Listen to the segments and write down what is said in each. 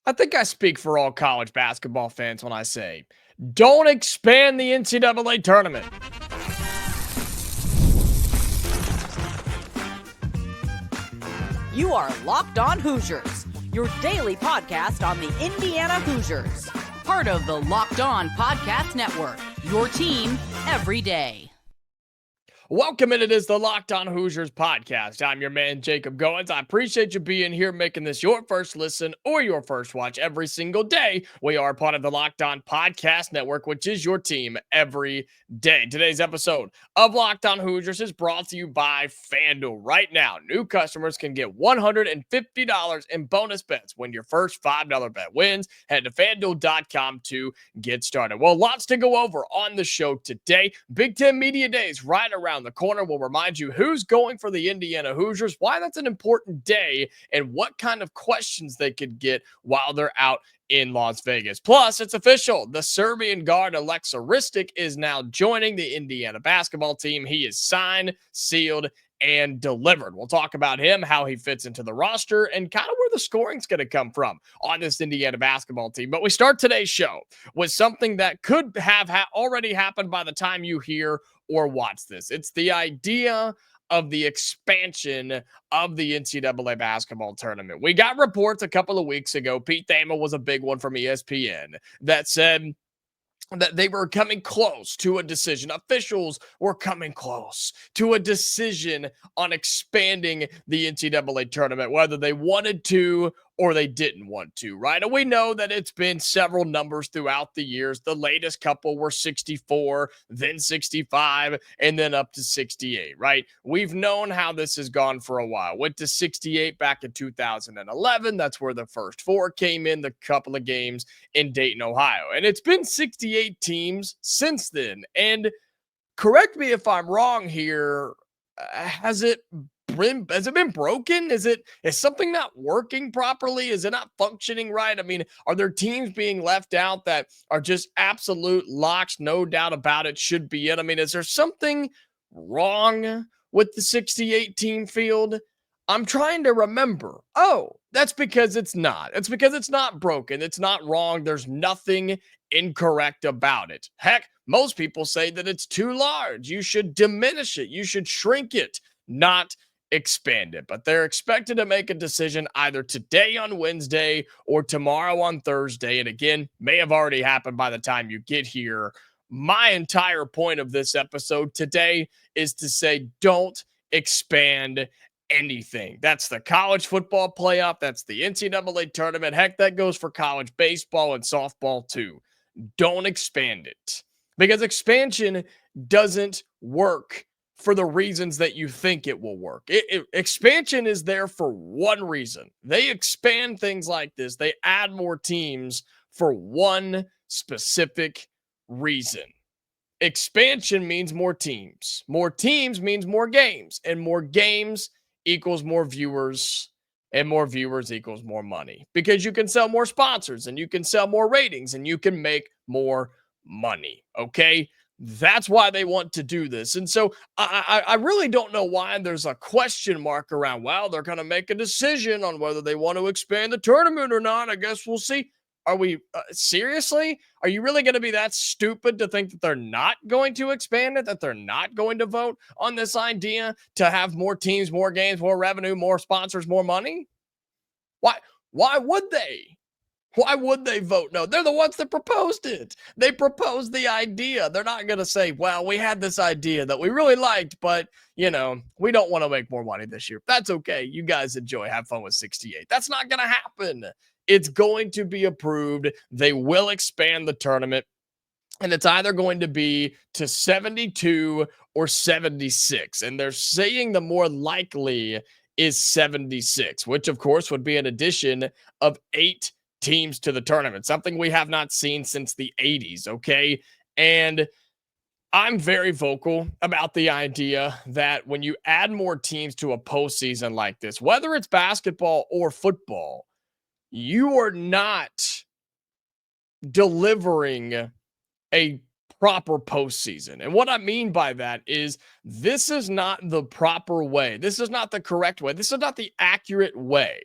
I think I speak for all college basketball fans when I say, don't expand the NCAA tournament. You are Locked On Hoosiers, your daily podcast on the Indiana Hoosiers. Part of the Locked On Podcast Network, your team every day. Welcome in. It is the Locked On Hoosiers podcast. I'm your man, Jacob Goins. I appreciate you being here, making this your first listen or your first watch every single day. We are part of the Locked On Podcast Network, which is your team every day. Today's episode of Locked On Hoosiers is brought to you by FanDuel. Right now, new customers can get $150 in bonus bets when your first $5 bet wins. Head to FanDuel.com to get started. Well, lots to go over on the show today. Big Ten Media Days right around the corner. We'll remind you who's going for the Indiana Hoosiers, why that's an important day, and what kind of questions they could get while they're out in Las Vegas. Plus, it's official. The Serbian guard Aleksa Ristic is now joining the Indiana basketball team. He is signed, sealed, and delivered. We'll talk about him, how he fits into the roster, and kind of where the scoring's going to come from on this Indiana basketball team. But we start today's show with something that could have already happened by the time you hear or watch this. It's the idea of the expansion of the NCAA basketball tournament. We got reports a couple of weeks ago. Pete Thamel was a big one from ESPN that said that they were coming close to a decision. Officials were coming close to a decision on expanding the NCAA tournament, whether they wanted to or they didn't want to, right? And we know that it's been several numbers throughout the years. The latest couple were 64, then 65, and then up to 68, right? We've known how this has gone for a while. Went to 68 back in 2011. That's where the first four came in, the couple of games in Dayton, Ohio. And it's been 68 teams since then. And correct me if I'm wrong here, has it been broken? Is something not working properly? Is it not functioning right? I mean, are there teams being left out that are just absolute locks, no doubt about it, should be in? I mean, is there something wrong with the 68 team field? I'm trying to remember. Oh, that's because it's not. It's because it's not broken. It's not wrong. There's nothing incorrect about it. Heck, most people say that it's too large. You should diminish it. You should shrink it, not expand it. But they're expected to make a decision either today on Wednesday or tomorrow on Thursday. And again, may have already happened by the time you get here. My entire point of this episode today is to say, don't expand anything. That's the college football playoff. That's the NCAA tournament. Heck, that goes for college baseball and softball too. Don't expand it, because expansion doesn't work for the reasons that you think it will work. Expansion is there for one reason. They expand things like this. They add more teams for one specific reason. Expansion means more teams. More teams means more games, and more games equals more viewers, and more viewers equals more money, because you can sell more sponsors and you can sell more ratings and you can make more money. Okay. That's why they want to do this. And so I really don't know why there's a question mark around, well, they're going to make a decision on whether they want to expand the tournament or not. I guess we'll see. Are we seriously? Are you really going to be that stupid to think that they're not going to expand it, that they're not going to vote on this idea to have more teams, more games, more revenue, more sponsors, more money? Why would they? Why would they vote no? They're the ones that proposed it. They proposed the idea. They're not going to say, well, we had this idea that we really liked, but, we don't want to make more money this year. That's okay. You guys enjoy. Have fun with 68. That's not going to happen. It's going to be approved. They will expand the tournament, and it's either going to be to 72 or 76. And they're saying the more likely is 76, which, of course, would be an addition of 8 teams to the tournament, something we have not seen since the 80s, okay? And I'm very vocal about the idea that when you add more teams to a postseason like this, whether it's basketball or football, you are not delivering a proper postseason. And what I mean by that is this is not the proper way. This is not the correct way. This is not the accurate way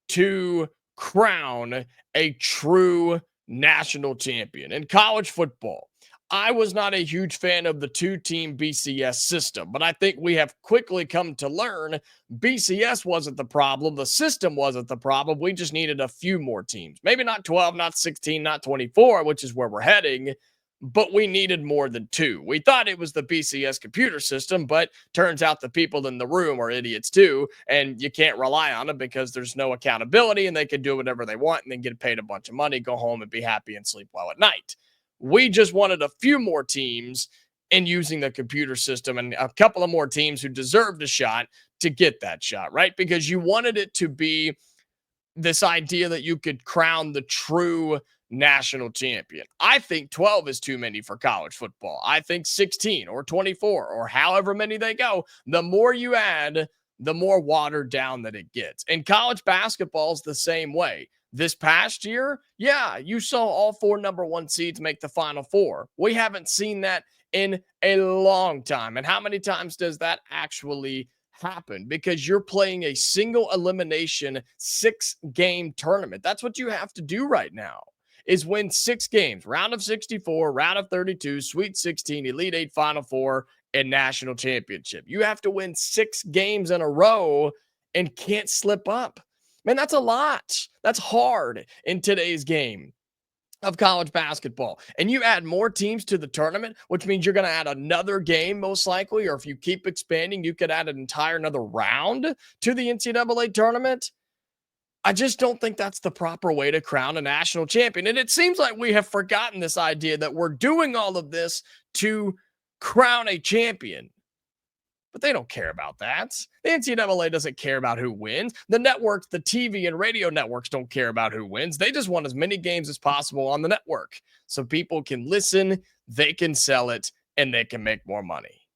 to crown a true national champion. In college football, I was not a huge fan of the two-team BCS system, but I think we have quickly come to learn BCS wasn't the problem. The system wasn't the problem. We just needed a few more teams. Maybe not 12, not 16, not 24, which is where we're heading, but we needed more than two. We thought it was the BCS computer system, but turns out the people in the room are idiots too, and you can't rely on them because there's no accountability and they can do whatever they want and then get paid a bunch of money, go home and be happy and sleep well at night. We just wanted a few more teams in using the computer system and a couple of more teams who deserved a shot to get that shot, right? Because you wanted it to be this idea that you could crown the true national champion. I think 12 is too many for college football. I think 16 or 24 or however many they go, the more you add, the more watered down that it gets. And college basketball is the same way. This past year, yeah, you saw all four number one seeds make the Final Four. We haven't seen that in a long time. And how many times does that actually happen? Because you're playing a single elimination 6-game tournament. That's what you have to do right now, is win 6 games, round of 64, round of 32, Sweet 16, Elite 8, Final Four, and national championship. You have to win 6 games in a row and can't slip up. Man, that's a lot. That's hard in today's game of college basketball. And you add more teams to the tournament, which means you're going to add another game most likely, or if you keep expanding, you could add an entire another round to the NCAA tournament. I just don't think that's the proper way to crown a national champion. And it seems like we have forgotten this idea that we're doing all of this to crown a champion. But they don't care about that. The NCAA doesn't care about who wins. The networks, the TV and radio networks don't care about who wins. They just want as many games as possible on the network so people can listen, they can sell it, and they can make more money.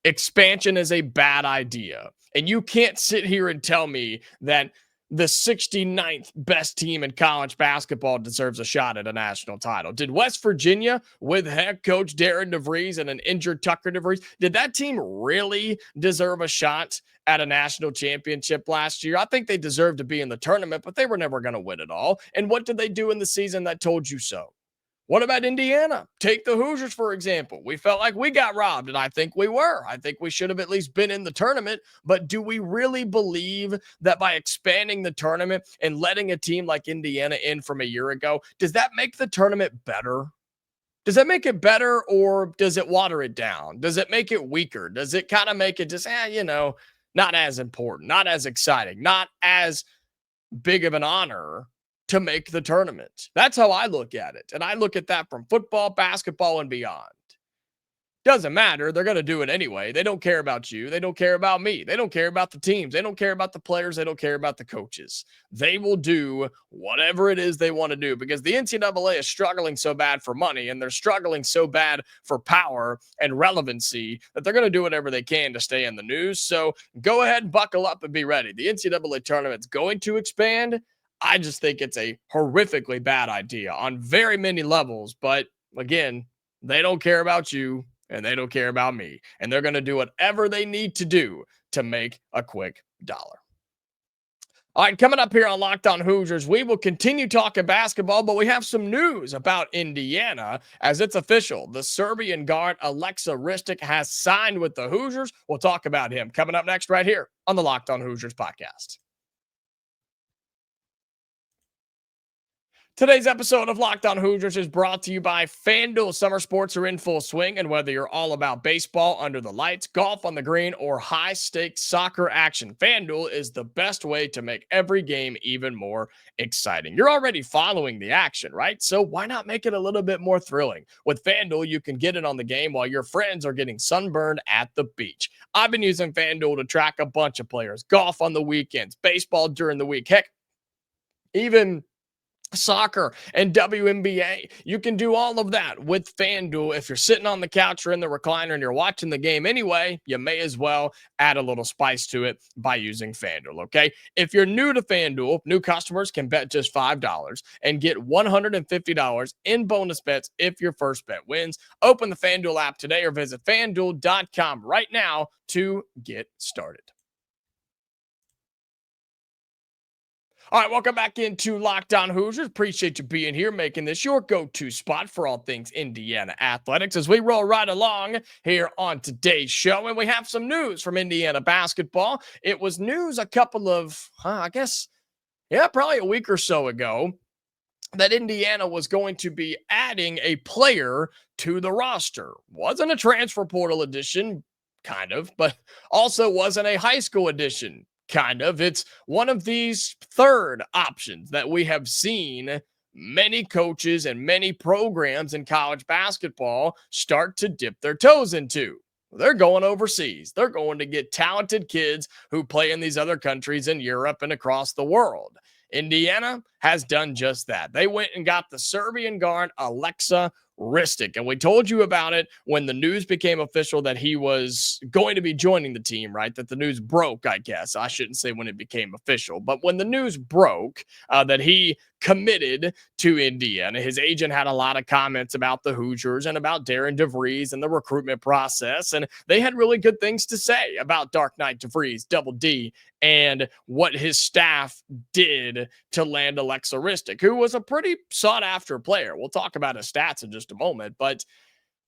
Expansion is a bad idea. And you can't sit here and tell me that the 69th best team in college basketball deserves a shot at a national title. Did West Virginia, with head coach Darren DeVries and an injured Tucker DeVries, did that team really deserve a shot at a national championship last year? I think they deserved to be in the tournament, but they were never going to win it all. And what did they do in the season that told you so? What about Indiana? Take the Hoosiers, for example. We felt like we got robbed, and I think we were. I think we should have at least been in the tournament. But do we really believe that by expanding the tournament and letting a team like Indiana in from a year ago, does that make the tournament better? Does that make it better, or does it water it down? Does it make it weaker? Does it kind of make it just, not as important, not as exciting, not as big of an honor to make the tournament? That's how I look at it. And I look at that from football, basketball, and beyond. Doesn't matter. They're going to do it anyway. They don't care about you. They don't care about me. They don't care about the teams. They don't care about the players. They don't care about the coaches. They will do whatever it is they want to do because the NCAA is struggling so bad for money and they're struggling so bad for power and relevancy that they're going to do whatever they can to stay in the news. So go ahead and buckle up and be ready. The NCAA tournament's going to expand. I just think it's a horrifically bad idea on very many levels. But again, they don't care about you and they don't care about me. And they're going to do whatever they need to do to make a quick dollar. All right, coming up here on Locked On Hoosiers, we will continue talking basketball, but we have some news about Indiana as it's official. The Serbian guard Aleksa Ristic has signed with the Hoosiers. We'll talk about him coming up next right here on the Locked On Hoosiers podcast. Today's episode of Locked On Hoosiers is brought to you by FanDuel. Summer sports are in full swing, and whether you're all about baseball under the lights, golf on the green, or high-stakes soccer action, FanDuel is the best way to make every game even more exciting. You're already following the action, right? So why not make it a little bit more thrilling? With FanDuel, you can get in on the game while your friends are getting sunburned at the beach. I've been using FanDuel to track a bunch of players, golf on the weekends, baseball during the week, heck, even soccer and WNBA. You can do all of that with FanDuel. If you're sitting on the couch or in the recliner and you're watching the game anyway, you may as well add a little spice to it by using FanDuel, okay? If you're new to FanDuel, new customers can bet just $5 and get $150 in bonus bets if your first bet wins. Open the FanDuel app today or visit FanDuel.com right now to get started. All right, welcome back into Locked On Hoosiers. Appreciate you being here, making this your go-to spot for all things Indiana athletics as we roll right along here on today's show. And we have some news from Indiana basketball. It was news a couple of, probably a week or so ago that Indiana was going to be adding a player to the roster. Wasn't a transfer portal edition, kind of, but also wasn't a high school edition. Kind of. It's one of these third options that we have seen many coaches and many programs in college basketball start to dip their toes into. They're going overseas. They're going to get talented kids who play in these other countries in Europe and across the world. Indiana has done just that. They went and got the Serbian guard Aleksa Ristic, and we told you about it when the news became official that he was going to be joining the team, right? That the news broke, I guess. I shouldn't say when it became official, but when the news broke that he committed to Indiana, his agent had a lot of comments about the Hoosiers and about Darren DeVries and the recruitment process, and they had really good things to say about Dark Knight DeVries, Double D, and what his staff did to land Aleksa Ristic, who was a pretty sought-after player. We'll talk about his stats in just a moment, but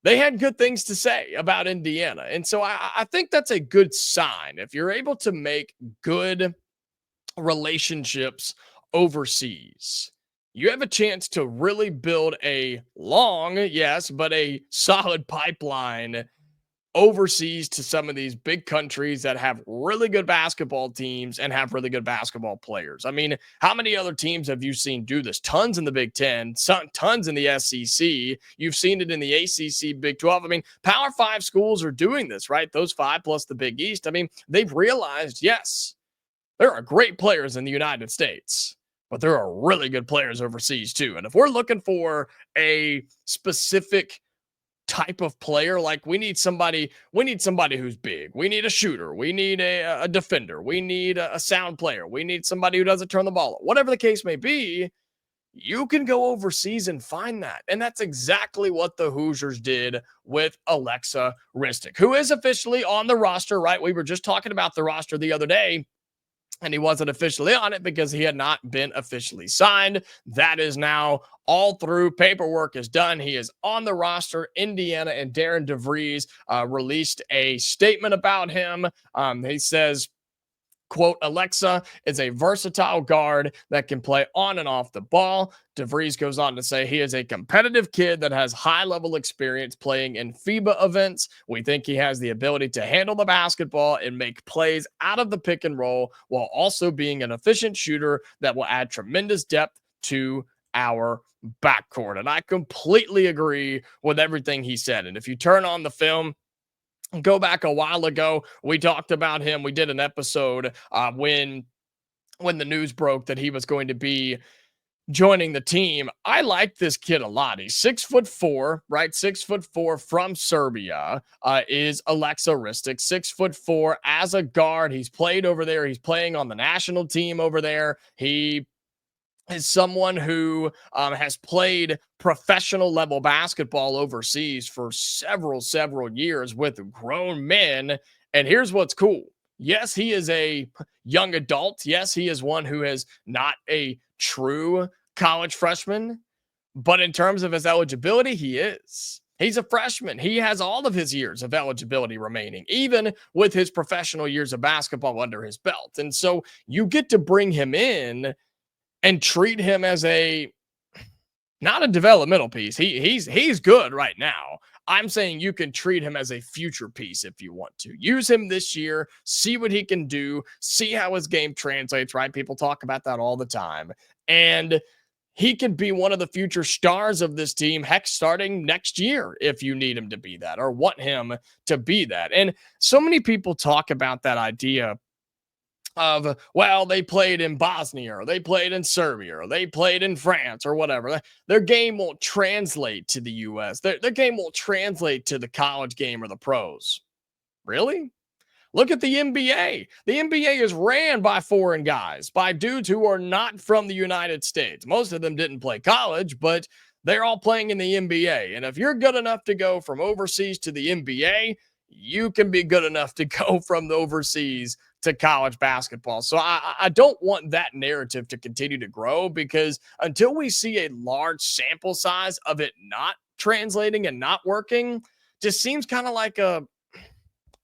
they had good things to say about Indiana. And so I think that's a good sign. If you're able to make good relationships overseas, you have a chance to really build a long, yes, but a solid pipeline overseas to some of these big countries that have really good basketball teams and have really good basketball players. I mean, how many other teams have you seen do this? Tons in the Big Ten, tons in the SEC. You've seen it in the ACC, Big 12. I mean, Power 5 schools are doing this, right? Those 5 plus the Big East. I mean, they've realized, yes, there are great players in the United States, but there are really good players overseas too. And if we're looking for a specific type of player, like we need somebody who's big. We need a shooter. We need a defender. We need a sound player. We need somebody who doesn't turn the ball up. Whatever the case may be, you can go overseas and find that. And that's exactly what the Hoosiers did with Aleksa Ristic, who is officially on the roster, right? We were just talking about the roster the other day, and he wasn't officially on it because he had not been officially signed. That is now all through. Paperwork is done. He is on the roster. Indiana and Darren DeVries released a statement about him. He says, quote, Aleksa is a versatile guard that can play on and off the ball. DeVries goes on to say he is a competitive kid that has high-level experience playing in FIBA events. We think he has the ability to handle the basketball and make plays out of the pick and roll while also being an efficient shooter that will add tremendous depth to our backcourt. And I completely agree with everything he said. And if you turn on the film, go back a while ago, we talked about him. We did an episode when the news broke that he was going to be joining the team. I like this kid a lot. He's 6'4", right? 6'4" from Serbia is Aleksa Ristic. 6'4" as a guard. He's played over there. He's playing on the national team over there. He is someone who has played professional level basketball overseas for several years with grown men. And here's what's cool. Yes, he is a young adult. Yes, he is one who is not a true college freshman, but in terms of his eligibility, he is. He's a freshman. He has all of his years of eligibility remaining, even with his professional years of basketball under his belt. And so you get to bring him in and treat him as not a developmental piece. He's good right now. I'm saying you can treat him as a future piece if you want to. Use him this year, see what he can do, see how his game translates, right? People talk about that all the time. And he could be one of the future stars of this team, heck, starting next year if you need him to be that or want him to be that. And so many people talk about that idea of, well, they played in Bosnia or they played in Serbia or they played in France or whatever. Their game won't translate to the U.S. Their game won't translate to the college game or the pros. Really? Look at the NBA. The NBA is ran by foreign guys, by dudes who are not from the United States. Most of them didn't play college, but they're all playing in the NBA. And if you're good enough to go from overseas to the NBA, you can be good enough to go from the overseas to college basketball. So I don't want that narrative to continue to grow, because until we see a large sample size of it not translating and not working, just seems kind of like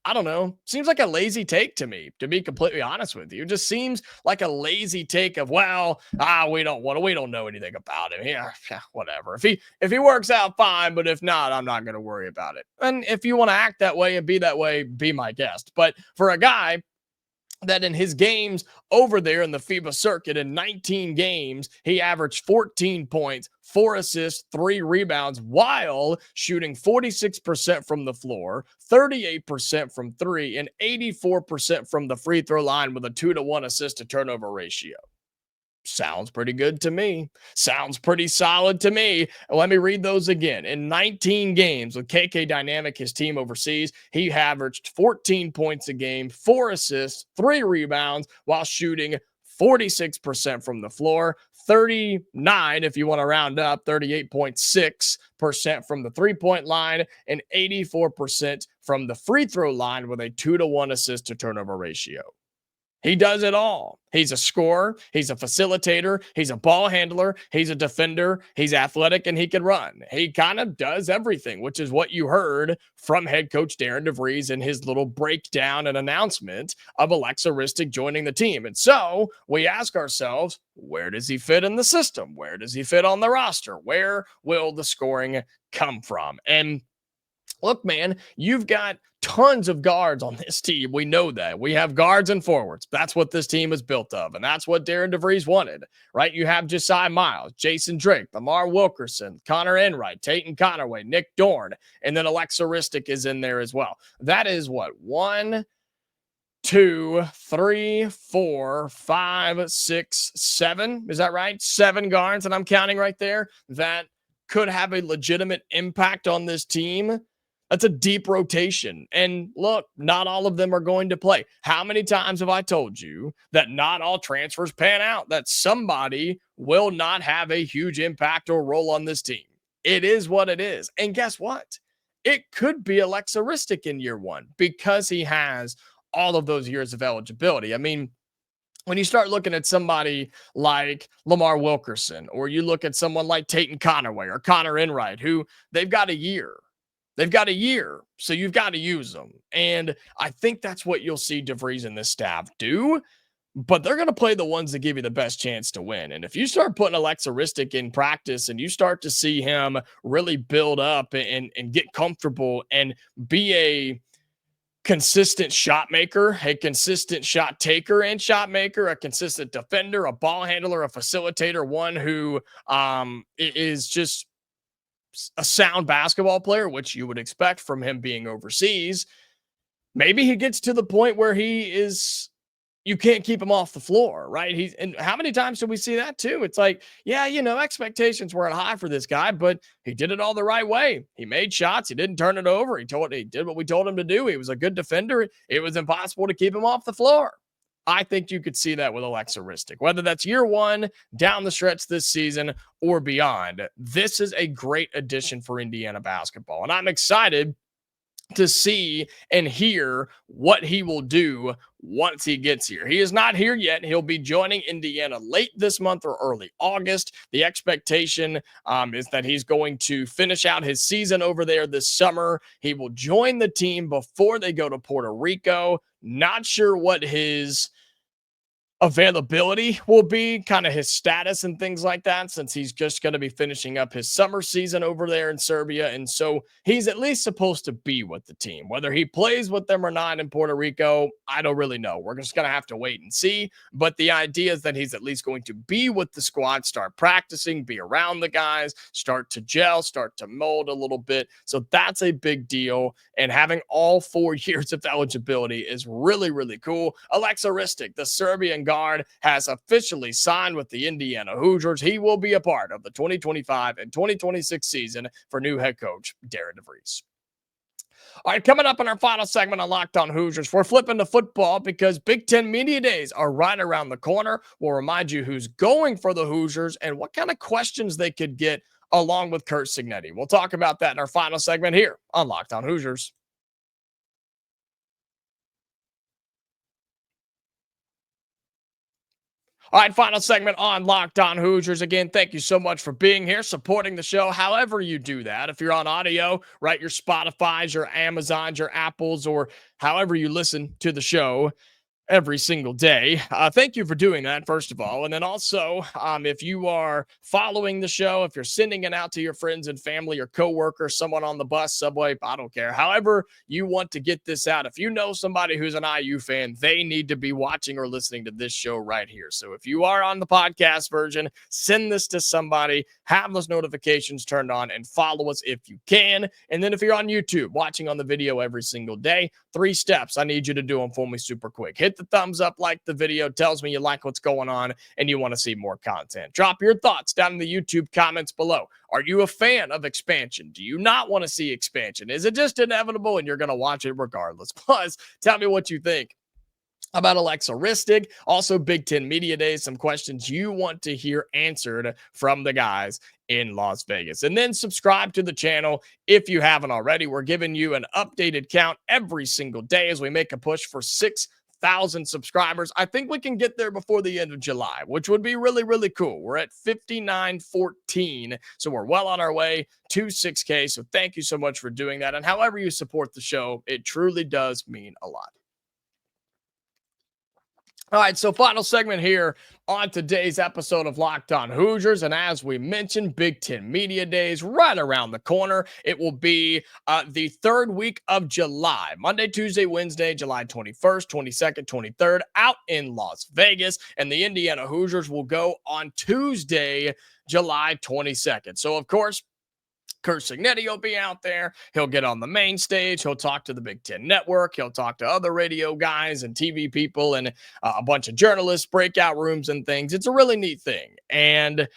I don't know, seems like a lazy take to me, to be completely honest with you. It just seems like a lazy take of, well, we don't know anything about him. Yeah, whatever. If he works out, fine, but if not, I'm not going to worry about it. And if you want to act that way and be that way, be my guest. But for a guy that in his games over there in the FIBA circuit, in 19 games, he averaged 14 points, 4 assists, 3 rebounds, while shooting 46% from the floor, 38% from 3, and 84% from the free throw line, with a 2-to-1 assist to turnover ratio. Sounds pretty good to me. Sounds pretty solid to me. Let me read those again. In 19 games with KK Dynamic, his team overseas, he averaged 14 points a game, 4 assists, 3 rebounds, while shooting 46% from the floor, 39, if you want to round up, 38.6% from the three-point line, and 84% from the free throw line, with a 2-to-1 assist to turnover ratio. He does it all. He's a scorer. He's a facilitator. He's a ball handler. He's a defender. He's athletic, and he can run. He kind of does everything, which is what you heard from head coach Darren DeVries in his little breakdown and announcement of Aleksa Ristic joining the team. And so we ask ourselves, where does he fit in the system? Where does he fit on the roster? Where will the scoring come from? And look, man, you've got tons of guards on this team. We know that. We have guards and forwards. That's what this team is built of, and that's what Darren DeVries wanted, right? You have Josiah Miles, Jason Drake, Lamar Wilkerson, Connor Enright, Tatum Conaway, Nick Dorn, and then Aleksa Ristic is in there as well. That is what? 1, 2, 3, 4, 5, 6, 7. Is that right? 7 guards, and I'm counting right there, that could have a legitimate impact on this team. That's a deep rotation. And look, not all of them are going to play. How many times have I told you that not all transfers pan out, that somebody will not have a huge impact or role on this team? It is what it is. And guess what? It could be Aleksa Ristic in year 1, because he has all of those years of eligibility. I mean, when you start looking at somebody like Lamar Wilkerson, or you look at someone like Tatum Conaway or Connor Enright, who they've got a year. They've got a year, so you've got to use them. And I think that's what you'll see DeVries and this staff do, but they're going to play the ones that give you the best chance to win. And if you start putting Aleksa Ristic in practice and you start to see him really build up and get comfortable and be a consistent shot maker, a consistent shot taker and shot maker, a consistent defender, a ball handler, a facilitator, one who is just a sound basketball player, which you would expect from him being overseas, maybe he gets to the point where you can't keep him off the floor, right? And how many times do we see that too? It's like, yeah, expectations weren't high for this guy, but he did it all the right way. He made shots. He didn't turn it over. He did what we told him to do. He was a good defender. It was impossible to keep him off the floor. I think you could see that with Aleksa Ristic, whether that's year 1, down the stretch this season, or beyond. This is a great addition for Indiana basketball, and I'm excited to see and hear what he will do once he gets here. He is not here yet. He'll be joining Indiana late this month or early August. The expectation is that he's going to finish out his season over there this summer. He will join the team before they go to Puerto Rico. Not sure what his availability will be, kind of his status and things like that, since he's just going to be finishing up his summer season over there in Serbia. And so he's at least supposed to be with the team. Whether he plays with them or not in Puerto Rico, I don't really know. We're just going to have to wait and see. But the idea is that he's at least going to be with the squad, start practicing, be around the guys, start to gel, start to mold a little bit. So that's a big deal. And having all 4 years of eligibility is really, really cool. Aleksa Ristic, the Serbian guard, has officially signed with the Indiana Hoosiers. He will be a part of the 2025 and 2026 season for new head coach Darren DeVries. All right, coming up in our final segment on Locked On Hoosiers, we're flipping to football because Big Ten Media Days are right around the corner. We'll remind you who's going for the Hoosiers and what kind of questions they could get along with Curt Cignetti. We'll talk about that in our final segment here on Locked On Hoosiers. All right, final segment on Locked On Hoosiers. Again, thank you so much for being here, supporting the show, however you do that. If you're on audio, right, your Spotify's, your Amazons, your Apples, or however you listen to the show every single day. Thank you for doing that, first of all. And then also, if you are following the show, if you're sending it out to your friends and family or coworkers, someone on the bus, subway, I don't care, however you want to get this out. If you know somebody who's an IU fan, they need to be watching or listening to this show right here. So if you are on the podcast version, send this to somebody, have those notifications turned on, and follow us if you can. And then if you're on YouTube, watching on the video every single day, 3 steps. I need you to do them for me super quick. Hit the thumbs up, like the video, tells me you like what's going on and you want to see more content. Drop your thoughts down in the YouTube comments below. Are you a fan of expansion? Do you not want to see expansion? Is it just inevitable and you're going to watch it regardless? Plus, tell me what you think about Aleksa Ristic. Also, Big Ten Media Days, some questions you want to hear answered from the guys in Las Vegas. And then subscribe to the channel if you haven't already. We're giving you an updated count every single day as we make a push for 6,000 subscribers. I think we can get there before the end of July, which would be really, really cool. We're at 5914, so we're well on our way to 6K. So thank you so much for doing that. And however you support the show, it truly does mean a lot. All right, so final segment here on today's episode of Locked On Hoosiers. And as we mentioned, Big Ten Media Days right around the corner. It will be the 3rd week of July, Monday, Tuesday, Wednesday, July 21st, 22nd, 23rd, out in Las Vegas. And the Indiana Hoosiers will go on Tuesday, July 22nd. So, of course, Curt Cignetti will be out there. He'll get on the main stage. He'll talk to the Big Ten Network. He'll talk to other radio guys and TV people and a bunch of journalists, breakout rooms and things. It's a really neat thing. And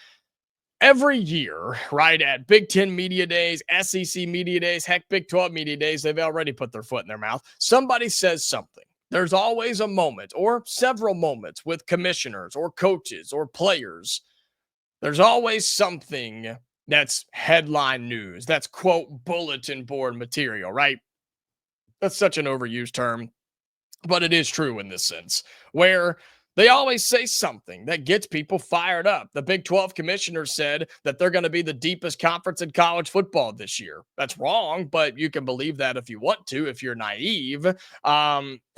every year, right, at Big Ten Media Days, SEC Media Days, heck, Big 12 Media Days, they've already put their foot in their mouth. Somebody says something. There's always a moment or several moments with commissioners or coaches or players. There's always something that's headline news. That's, quote, bulletin board material, right? That's such an overused term, but it is true in this sense, where they always say something that gets people fired up. The Big 12 commissioner said that they're going to be the deepest conference in college football this year. That's wrong, but you can believe that if you want to, if you're naive.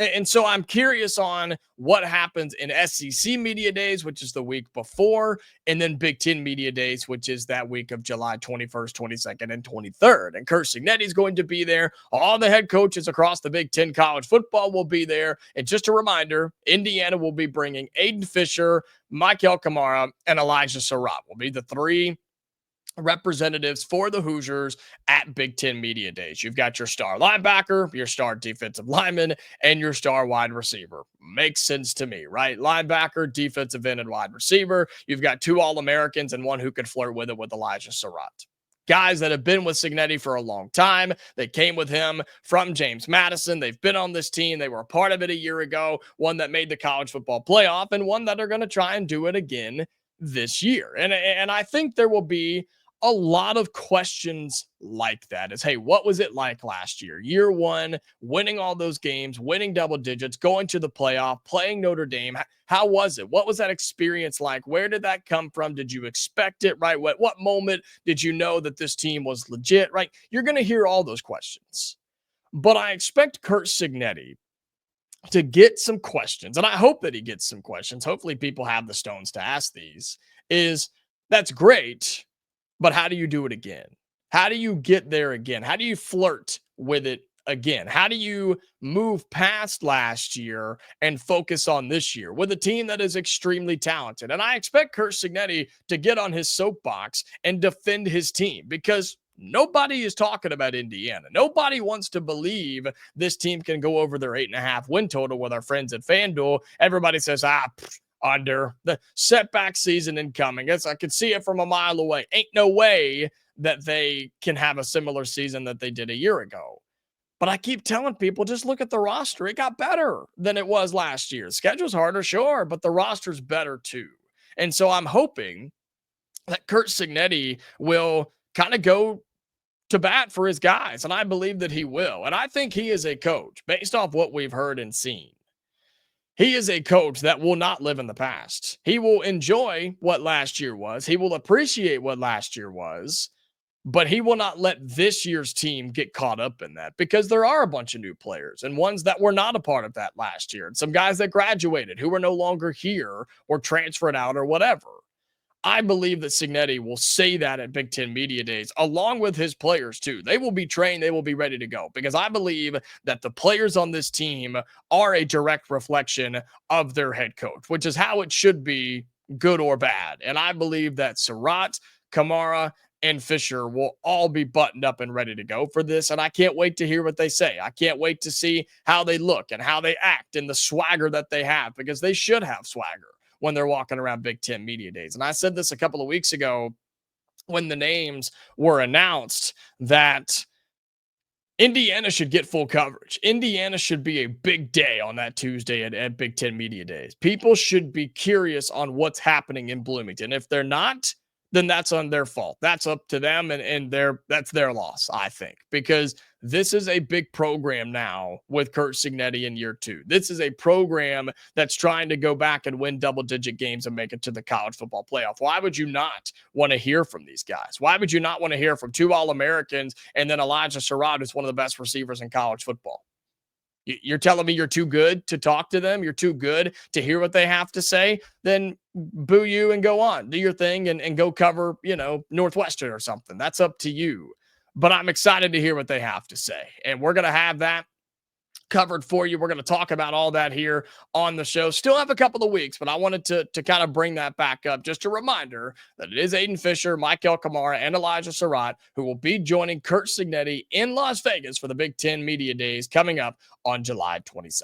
And so I'm curious on what happens in SEC Media Days, which is the week before, and then Big Ten Media Days, which is that week of July 21st, 22nd, and 23rd. And Curt Cignetti is going to be there. All the head coaches across the Big Ten college football will be there. And just a reminder, Indiana will be bringing Aiden Fisher, Mikail Kamara, and Elijah Sarratt will be the 3 representatives for the Hoosiers at Big Ten Media Days. You've got your star linebacker, your star defensive lineman, and your star wide receiver. Makes sense to me, right? Linebacker, defensive end, and wide receiver. You've got 2 All-Americans and one who could flirt with it with Elijah Sarratt. Guys that have been with Cignetti for a long time. They came with him from James Madison. They've been on this team. They were a part of it a year ago, one that made the college football playoff, and one that are going to try and do it again this year. And I think there will be a lot of questions like that is, hey, what was it like last year? Year 1, winning all those games, winning double digits, going to the playoff, playing Notre Dame. How was it? What was that experience like? Where did that come from? Did you expect it, right? What moment did you know that this team was legit, right? You're going to hear all those questions. But I expect Curt Cignetti to get some questions, and I hope that he gets some questions. Hopefully people have the stones to ask these. That's great, but how do you do it again? How do you get there again? How do you flirt with it again? How do you move past last year and focus on this year with a team that is extremely talented? And I expect Curt Cignetti to get on his soapbox and defend his team, because nobody is talking about Indiana. Nobody wants to believe this team can go over their 8.5 win total with our friends at FanDuel. Everybody says, under the setback season incoming. I could see it from a mile away. Ain't no way that they can have a similar season that they did a year ago. But I keep telling people, just look at the roster. It got better than it was last year. The schedule's harder, sure, but the roster's better too. And so I'm hoping that Curt Cignetti will kind of go to bat for his guys, and I believe that he will. And I think he is a coach, based off what we've heard and seen. he is a coach that will not live in the past. He will enjoy what last year was. He will appreciate what last year was, but he will not let this year's team get caught up in that because there are a bunch of new players and ones that were not a part of that last year. And some guys that graduated who are no longer here or transferred out or whatever. I believe that Cignetti will say that at Big Ten Media Days, along with his players, too. They will be trained. They will be ready to go because I believe that the players on this team are a direct reflection of their head coach, which is how it should be, good or bad. And I believe that Sarratt, Kamara, and Fisher will all be buttoned up and ready to go for this. And I can't wait to hear what they say. I can't wait to see how they look and how they act and the swagger that they have because they should have swagger when they're walking around Big Ten Media Days. And I said this a couple of weeks ago when the names were announced that Indiana should get full coverage. Indiana should be a big day on that Tuesday at Big Ten Media Days. People should be curious on what's happening in Bloomington. If they're not, then that's on their fault. That's up to them, and that's their loss, I think, because this is a big program now with Curt Cignetti in year 2. This is a program that's trying to go back and win double-digit games and make it to the college football playoff. Why would you not want to hear from these guys? Why would you not want to hear from 2 All-Americans and then Elijah Sarratt, who's one of the best receivers in college football? You're telling me you're too good to talk to them? You're too good to hear what they have to say? Then boo you and go on. Do your thing and go cover, Northwestern or something. That's up to you. But I'm excited to hear what they have to say. And we're going to have that covered for you. We're going to talk about all that here on the show. Still have a couple of weeks, but I wanted to kind of bring that back up. Just a reminder that it is Aiden Fisher, Mikail Kamara, and Elijah Sarratt who will be joining Curt Cignetti in Las Vegas for the Big Ten Media Days coming up on July 22nd.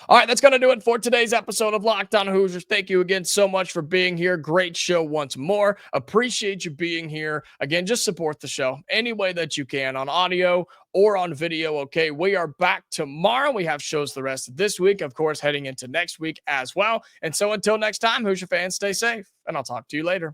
All right, that's going to do it for today's episode of Locked On Hoosiers. Thank you again so much for being here. Great show once more. Appreciate you being here. Again, just support the show any way that you can on audio or on video, okay? We are back tomorrow. We have shows the rest of this week, of course, heading into next week as well. And so until next time, Hoosier fans, stay safe, and I'll talk to you later.